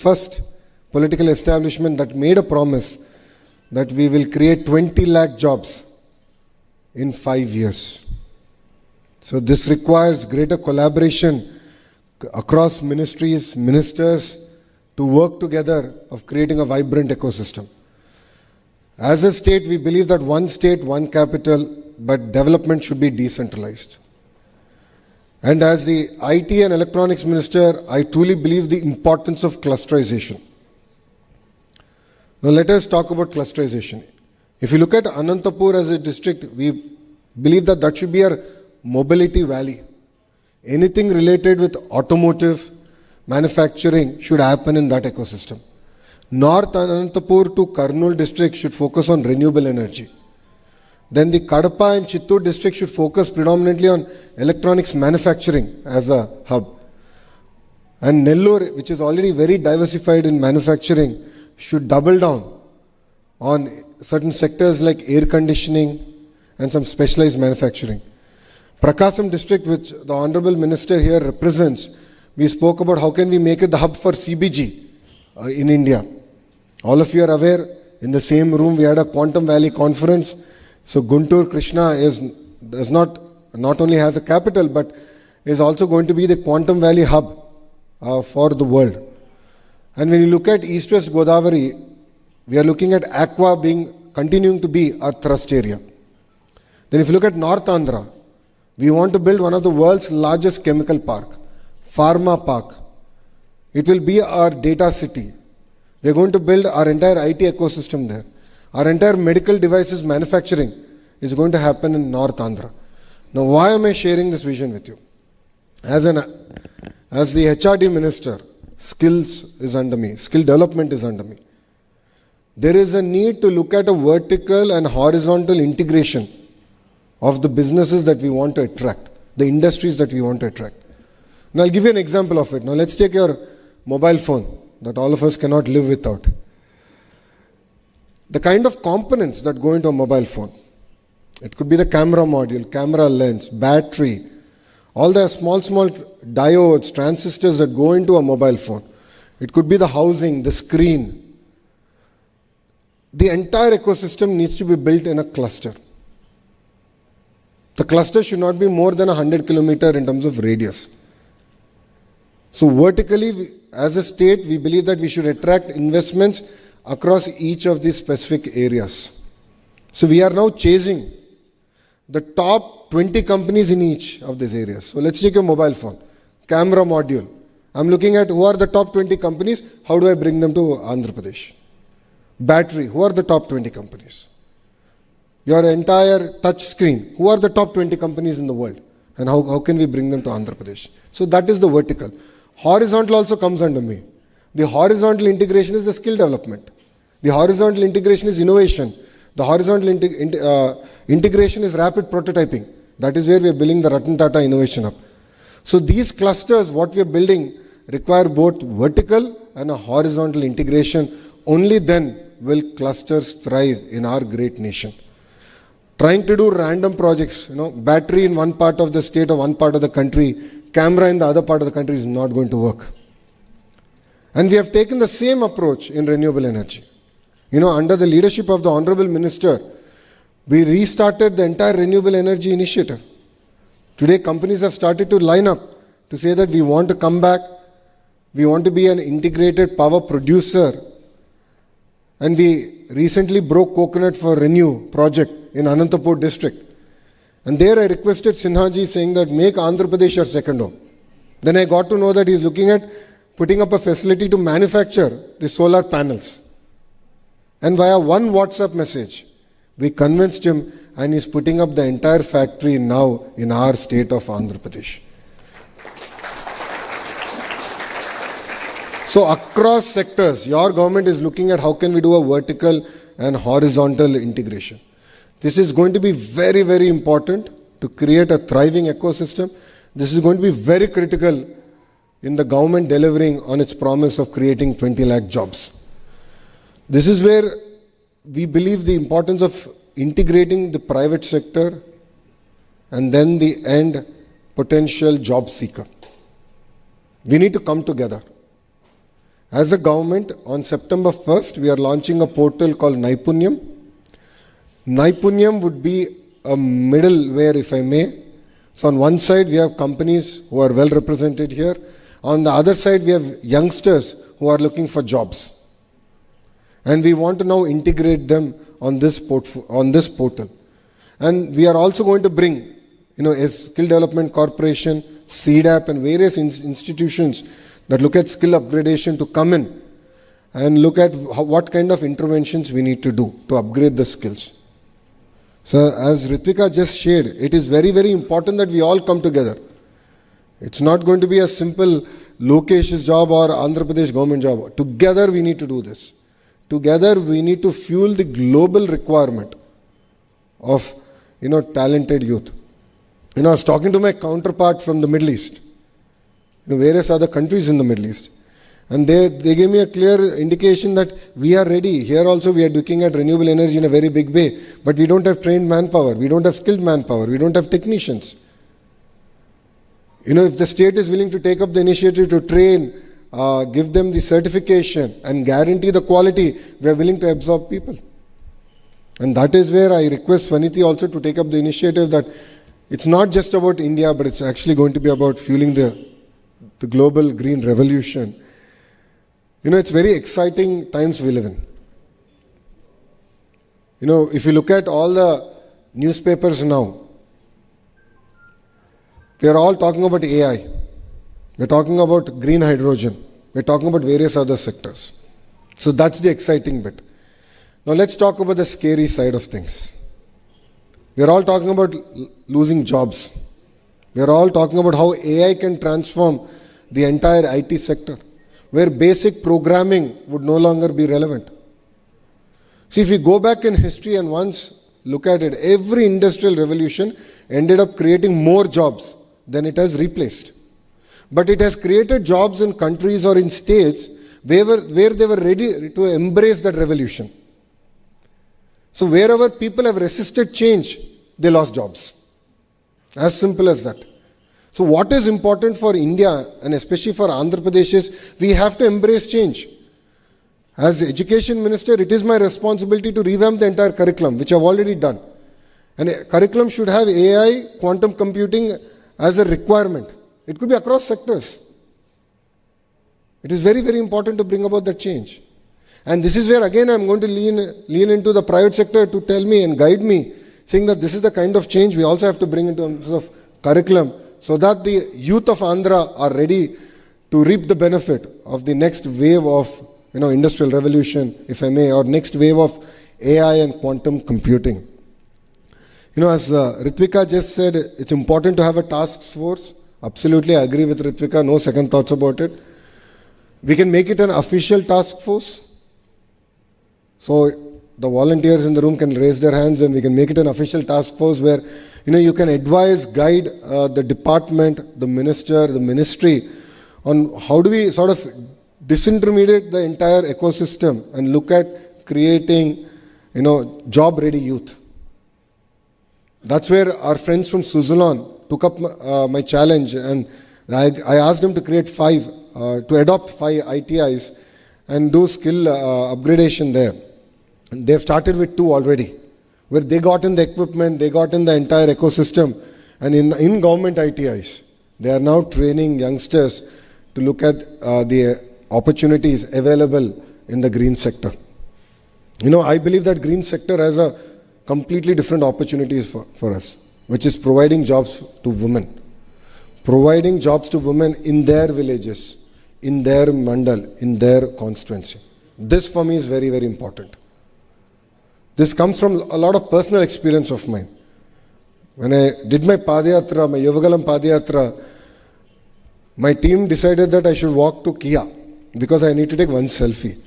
first political establishment that made a promise that we will create 20 lakh jobs in 5 years. So this requires greater collaboration across ministries, ministers, to work together of creating a vibrant ecosystem. As a state, we believe that one state, one capital, but development should be decentralized. And as the IT and electronics minister, I truly believe the importance of clusterization. Now let us talk about clusterization. If you look at Anantapur as a district, we believe that that should be our mobility valley. Anything related with automotive, manufacturing should happen in that ecosystem. North Anantapur to Kurnool district should focus on renewable energy. Then the Kadapa and Chittoor district should focus predominantly on electronics manufacturing as a hub. And Nellore, which is already very diversified in manufacturing, should double down on certain sectors like air conditioning and some specialized manufacturing. Prakasam district, which the Honorable Minister here represents, we spoke about how can we make it the hub for CBG in India. All of you are aware, in the same room we had a Quantum Valley conference. So Guntur Krishna does not only has a capital, but is also going to be the Quantum Valley hub for the world. And when you look at East-West Godavari, we are looking at Aqua continuing to be our thrust area. Then if you look at North Andhra, we want to build one of the world's largest chemical park, Pharma Park. It will be our data city. We are going to build our entire IT ecosystem there. Our entire medical devices manufacturing is going to happen in North Andhra. Now, why am I sharing this vision with you? As the HRD minister, skills is under me, skill development is under me. There is a need to look at a vertical and horizontal integration of the businesses that we want to attract, the industries that we want to attract. Now, I'll give you an example of it. Now, let's take your mobile phone that all of us cannot live without. The kind of components that go into a mobile phone. It could be the camera module, camera lens, battery, all the small diodes, transistors that go into a mobile phone. It could be the housing, the screen. The entire ecosystem needs to be built in a cluster. The cluster should not be more than 100 kilometers in terms of radius. So vertically, as a state, we believe that we should attract investments across each of these specific areas. So we are now chasing the top 20 companies in each of these areas. So let's take a mobile phone, camera module. I'm looking at who are the top 20 companies, how do I bring them to Andhra Pradesh? Battery, who are the top 20 companies? Your entire touch screen, who are the top 20 companies in the world? And how can we bring them to Andhra Pradesh? So that is the vertical. Horizontal also comes under me. The horizontal integration is the skill development. The horizontal integration is innovation. The horizontal integration is rapid prototyping. That is where we are building the Ratan Tata Innovation Hub. So these clusters, what we are building, require both vertical and a horizontal integration. Only then will clusters thrive in our great nation. Trying to do random projects, battery in one part of the state or one part of the country, camera in the other part of the country is not going to work. And we have taken the same approach in renewable energy. Under the leadership of the Honorable Minister, we restarted the entire renewable energy initiative. Today, companies have started to line up to say that we want to come back, we want to be an integrated power producer. And we recently broke coconut for Renew project in Anantapur district. And there I requested Sinhaji saying that make Andhra Pradesh your second home. Then I got to know that he is looking at putting up a facility to manufacture the solar panels. And via one WhatsApp message, we convinced him and he's putting up the entire factory now in our state of Andhra Pradesh. So across sectors, your government is looking at how can we do a vertical and horizontal integration. This is going to be very, very important to create a thriving ecosystem. This is going to be very critical in the government delivering on its promise of creating 20 lakh jobs. This is where we believe the importance of integrating the private sector and then the end potential job seeker. We need to come together. As a government, on September 1st, we are launching a portal called Naipunyam. Naipunyam would be a middleware, if I may. So on one side, we have companies who are well represented here. On the other side, we have youngsters who are looking for jobs. And we want to now integrate them on this portal. And we are also going to bring, a Skill Development Corporation, CDAP and various institutions that look at skill upgradation to come in and look at what kind of interventions we need to do to upgrade the skills. So as Ritvika just shared, it is very, very important that we all come together. It's not going to be a simple Lokesh's job or Andhra Pradesh government job. Together we need to do this. Together we need to fuel the global requirement of, talented youth. I was talking to my counterpart from the Middle East, various other countries in the Middle East. And they gave me a clear indication that we are ready. Here also we are looking at renewable energy in a very big way. But we don't have trained manpower. We don't have skilled manpower. We don't have technicians. If the state is willing to take up the initiative to train, give them the certification and guarantee the quality, we are willing to absorb people. And that is where I request Vaniti also to take up the initiative that it's not just about India, but it's actually going to be about fueling the global green revolution. It's very exciting times we live in. If you look at all the newspapers now, they are all talking about AI. We're talking about green hydrogen. We're talking about various other sectors. So that's the exciting bit. Now let's talk about the scary side of things. We're all talking about losing jobs. We're all talking about how AI can transform the entire IT sector, where basic programming would no longer be relevant. See, if we go back in history and once look at it, every industrial revolution ended up creating more jobs than it has replaced. But it has created jobs in countries or in states where they were ready to embrace that revolution. So wherever people have resisted change, they lost jobs. As simple as that. So what is important for India and especially for Andhra Pradesh is we have to embrace change. As Education Minister, it is my responsibility to revamp the entire curriculum, which I have already done. And a curriculum should have AI, quantum computing as a requirement. It could be across sectors. It is very, very important to bring about that change. And this is where again I am going to lean into the private sector to tell me and guide me, saying that this is the kind of change we also have to bring in terms of curriculum, so that the youth of Andhra are ready to reap the benefit of the next wave of industrial revolution, if I may, or next wave of AI and quantum computing. As Ritvika just said, it's important to have a task force. Absolutely, I agree with Ritvika, no second thoughts about it. We can make it an official task force. So the volunteers in the room can raise their hands and we can make it an official task force where you can advise, guide the department, the minister, the ministry on how do we sort of disintermediate the entire ecosystem and look at creating, job-ready youth. That's where our friends from Suzlon took up my challenge, and I asked them to to adopt 5 ITIs and do skill upgradation there. And they've started with 2 already, where they got in the equipment, they got in the entire ecosystem, and in government ITIs, they are now training youngsters to look at the opportunities available in the green sector. I believe that green sector has a completely different opportunities for us, which is providing jobs to women. Providing jobs to women in their villages, in their mandal, in their constituency. This for me is very, very important. This comes from a lot of personal experience of mine. When I did my Padayatra, my Yovagalam Padayatra, my team decided that I should walk to Kia because I need to take one selfie.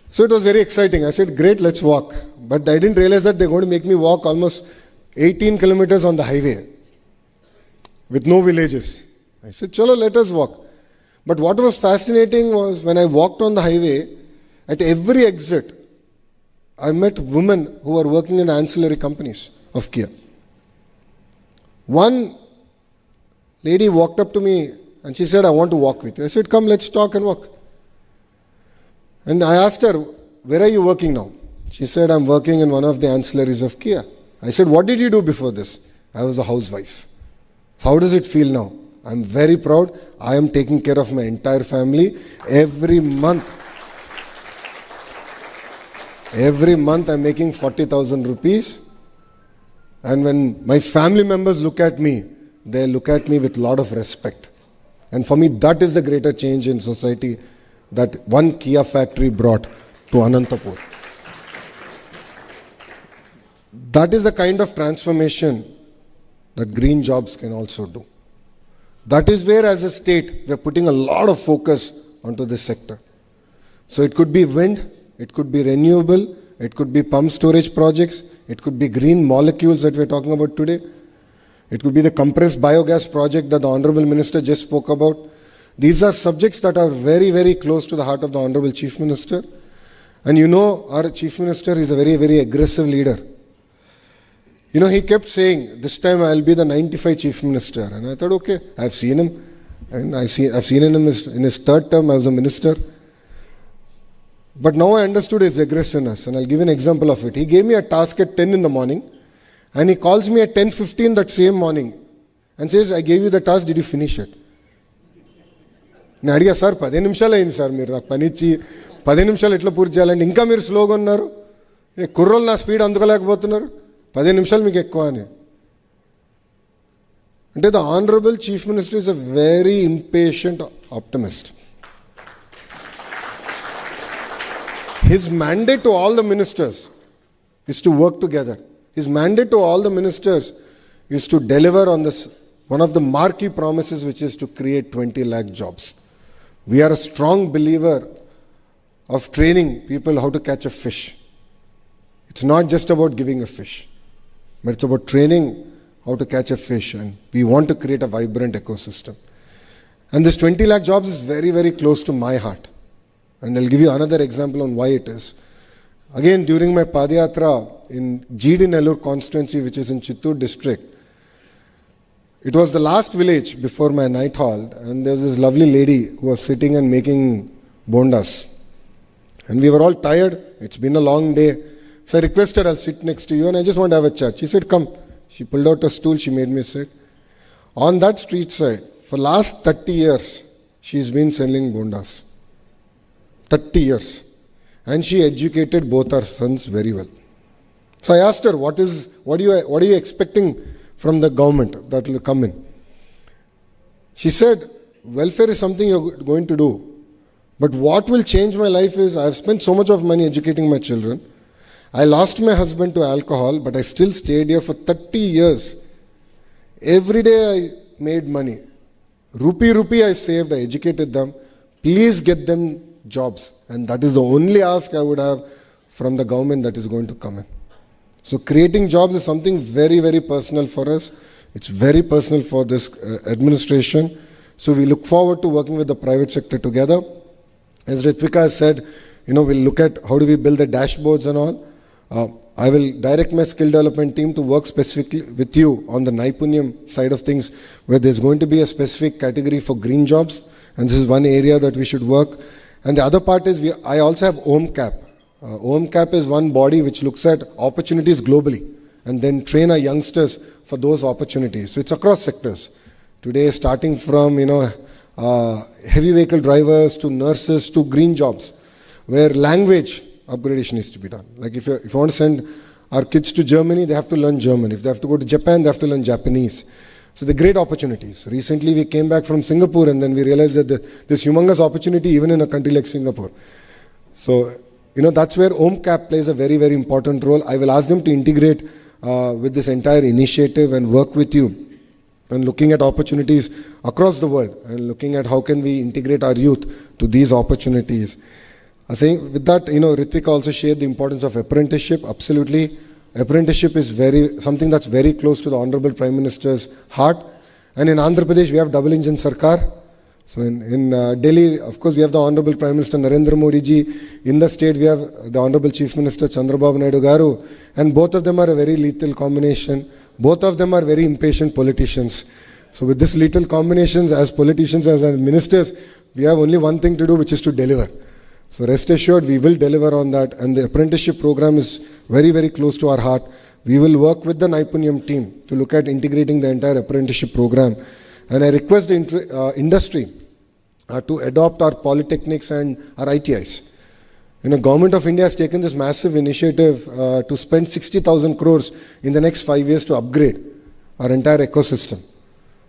So it was very exciting. I said, great, let's walk. But I didn't realize that they're going to make me walk almost 18 kilometers on the highway with no villages. I said, chalo, let us walk. But what was fascinating was when I walked on the highway, at every exit, I met women who were working in ancillary companies of Kia. One lady walked up to me and she said, I want to walk with you. I said, come, let's talk and walk. And I asked her, where are you working now? She said, I'm working in one of the ancillaries of Kia. I said, what did you do before this? I was a housewife. So how does it feel now? I'm very proud. I am taking care of my entire family every month. Every month I'm making 40,000 rupees. And when my family members look at me, they look at me with a lot of respect. And for me, that is the greater change in society that one Kia factory brought to Anantapur. That is the kind of transformation that green jobs can also do. That is where, as a state, we are putting a lot of focus onto this sector. So it could be wind, it could be renewable, it could be pump storage projects, it could be green molecules that we are talking about today. It could be the compressed biogas project that the Honorable Minister just spoke about. These are subjects that are very, very close to the heart of the Honorable Chief Minister. And you know, our Chief Minister is a very, very aggressive leader. You know, he kept saying, this time I'll be the 95 Chief Minister. And I thought, okay, I've seen him. And I've seen him in his third term, I was a minister. But now I understood his aggressiveness, and I'll give you an example of it. He gave me a task at 10 in the morning, and he calls me at 10:15 that same morning and says, I gave you the task, did you finish it? నేను అడిగా sir 10 నిమిషాలు అయింది sir మీరు నాకు పని ఇచ్చి 10 నిమిషాలు ఎట్లా పూర్తి చేయాలంటే ఇంకా మీరు స్లోగా ఉన్నారు కుర్రోళ్ళు నా స్పీడ్ అందుకోలేకపోతున్నారు 10 నిమిషాలు మీకు ఎక్కువ అని అంటే the honourable chief minister is a very impatient optimist. His mandate to all the ministers is to work together. His mandate to all the ministers is to deliver on this, one of the marquee promises, which is to create 20 lakh jobs. We are a strong believer of training people how to catch a fish. It's not just about giving a fish, but it's about training how to catch a fish, and we want to create a vibrant ecosystem. And this 20 lakh jobs is very, very close to my heart. And I'll give you another example on why it is. Again, during my Padayatra in GD Nellore constituency, which is in Chittoor district, it was the last village before my night halt, and there was this lovely lady who was sitting and making bondas. And we were all tired. It's been a long day. So I requested, I'll sit next to you, and I just want to have a chat. She said, come. She pulled out a stool. She made me sit. On that street side, for last 30 years, she's been selling bondas. 30 years. And she educated both our sons very well. So I asked her, what are you expecting from the government that will come in? She said, welfare is something you're going to do. But what will change my life is, I have spent so much of money educating my children. I lost my husband to alcohol, but I still stayed here for 30 years. Every day I made money. Rupee I saved, I educated them. Please get them jobs, and that is the only ask I would have from the government that is going to come in. So creating jobs is something very, very personal for us. It's very personal for this administration. So we look forward to working with the private sector together. As Ritvika has said, we'll look at how do we build the dashboards and all. I will direct my skill development team to work specifically with you on the Naipunyam side of things, where there's going to be a specific category for green jobs, and this is one area that we should work. And the other part is, I also have OMCAP. OMCAP is one body which looks at opportunities globally and then train our youngsters for those opportunities. So it's across sectors. Today, starting from, heavy vehicle drivers to nurses to green jobs, where language upgradation needs to be done. Like if you want to send our kids to Germany, they have to learn German. If they have to go to Japan, they have to learn Japanese. So the great opportunities. Recently we came back from Singapore, and then we realized that this humongous opportunity even in a country like Singapore. So, that's where OMCAP plays a very, very important role. I will ask them to integrate with this entire initiative and work with you and looking at opportunities across the world and looking at how can we integrate our youth to these opportunities. I think with that, Ritvika also shared the importance of apprenticeship. Absolutely. Apprenticeship is something that's very close to the Honorable Prime Minister's heart. And in Andhra Pradesh, we have double engine Sarkar. So in Delhi, of course, we have the Honorable Prime Minister Narendra Modi ji. In the state, we have the Honorable Chief Minister Chandrababu Naidu Garu. And both of them are a very lethal combination. Both of them are very impatient politicians. So with this lethal combinations, as politicians, as ministers, we have only one thing to do, which is to deliver. So rest assured, we will deliver on that, and the apprenticeship program is very, very close to our heart. We will work with the Naipunyam team to look at integrating the entire apprenticeship program. And I request the industry to adopt our polytechnics and our ITIs. Government of India has taken this massive initiative to spend 60,000 crores in the next 5 years to upgrade our entire ecosystem.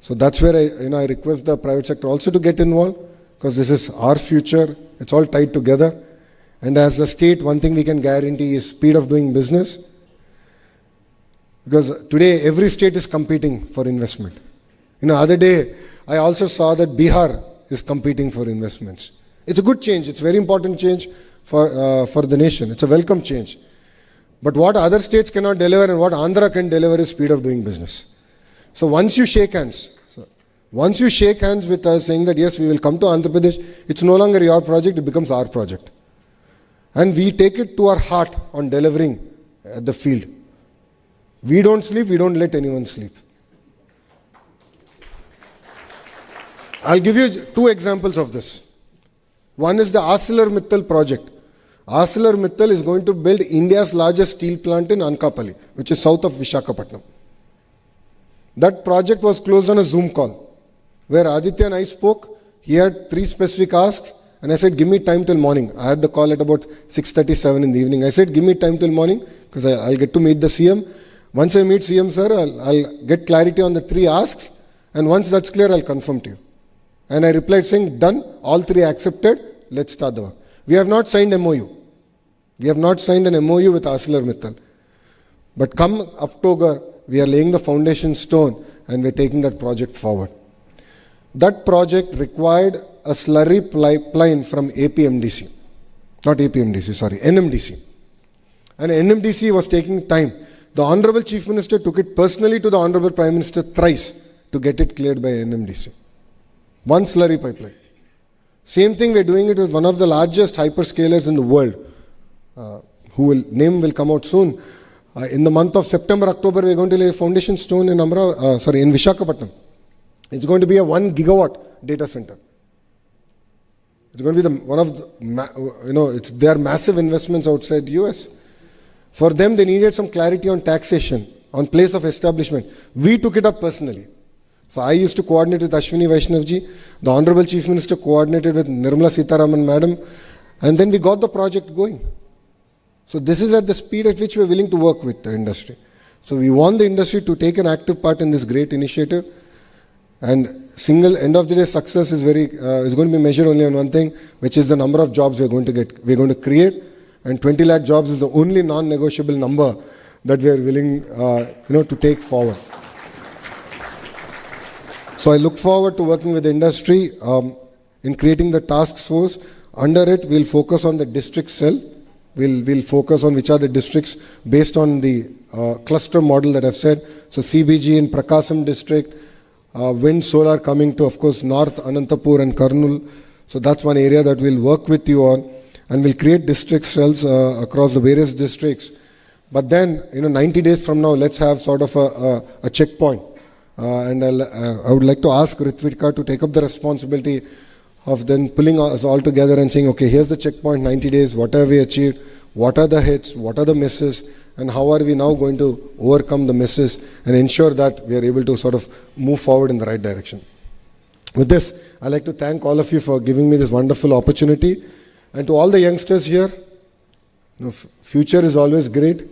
So that's where I request the private sector also to get involved, because this is our future. It's all tied together. And as a state, one thing we can guarantee is speed of doing business. Because today, every state is competing for investment. Other day, I also saw that Bihar is competing for investments. It's a good change. It's a very important change for the nation. It's a welcome change. But what other states cannot deliver and what Andhra can deliver is speed of doing business. So once you shake hands with us saying that yes, we will come to Andhra Pradesh, it's no longer your project, it becomes our project. And we take it to our heart on delivering at the field. We don't sleep, we don't let anyone sleep. I'll give you 2 examples of this. One is the ArcelorMittal project. ArcelorMittal is going to build India's largest steel plant in Anakapalli, which is south of Visakhapatnam. That project was closed on a Zoom call, where Aditya and I spoke. He had 3 specific asks, and I said, give me time till morning. I had the call at about 6:37 in the evening. I said, give me time till morning, because I'll get to meet the CM. Once I meet CM, sir, I'll get clarity on the 3 asks, and once that's clear, I'll confirm to you. And I replied saying, done, all 3 accepted, let's start the work. We have not signed MOU. We have not signed an MOU with ArcelorMittal. But come October, we are laying the foundation stone and we're taking that project forward. That project required a slurry pipeline from NMDC. And NMDC was taking time. The Honorable Chief Minister took it personally to the Honorable Prime Minister thrice to get it cleared by NMDC. 1 slurry pipeline. Same thing, we're doing it with one of the largest hyperscalers in the world, name will come out soon. In the month of September, October, we're going to lay a foundation stone in Visakhapatnam. It's going to be a 1 gigawatt data center. It's going to be there are massive investments outside US. For them, they needed some clarity on taxation, on place of establishment. We took it up personally. So I used to coordinate with Ashwini Vaishnavji. The Honorable Chief Minister coordinated with Nirmala Sitharaman Madam. And then we got the project going. So this is at the speed at which we are willing to work with the industry. So we want the industry to take an active part in this great initiative. And end of the day success is going to be measured only on one thing, which is the number of jobs we're going to create. And 20 lakh jobs is the only non-negotiable number that we are willing to take forward. So I look forward to working with the industry in creating the task force. Under it, we'll focus on the district cell. We'll focus on which are the districts based on the cluster model that I've said. So CBG in Prakasam district, wind, solar coming to, of course, North Anantapur and Kurnool. So that's one area that we'll work with you on. And we'll create district cells across the various districts. But then, 90 days from now, let's have sort of a checkpoint. And I would like to ask Ritvika to take up the responsibility of then pulling us all together and saying, okay, here's the checkpoint, 90 days, what have we achieved, what are the hits, what are the misses, and how are we now going to overcome the misses and ensure that we are able to sort of move forward in the right direction. With this, I'd like to thank all of you for giving me this wonderful opportunity. And to all the youngsters here, future is always great.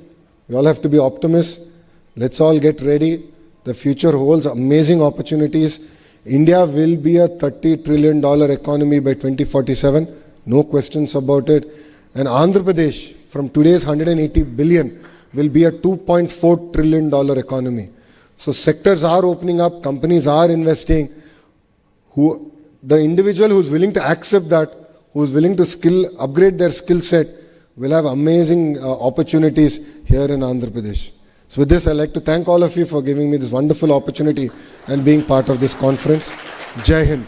We all have to be optimists. Let's all get ready. The future holds amazing opportunities. India will be a $30 trillion economy by 2047. No questions about it. And Andhra Pradesh, from today's 180 billion, will be a $2.4 trillion economy. So sectors are opening up, companies are investing. The individual who's willing to accept that, who's willing to upgrade their skill set, will have amazing opportunities here in Andhra Pradesh. So with this, I'd like to thank all of you for giving me this wonderful opportunity and being part of this conference. Jai Hind.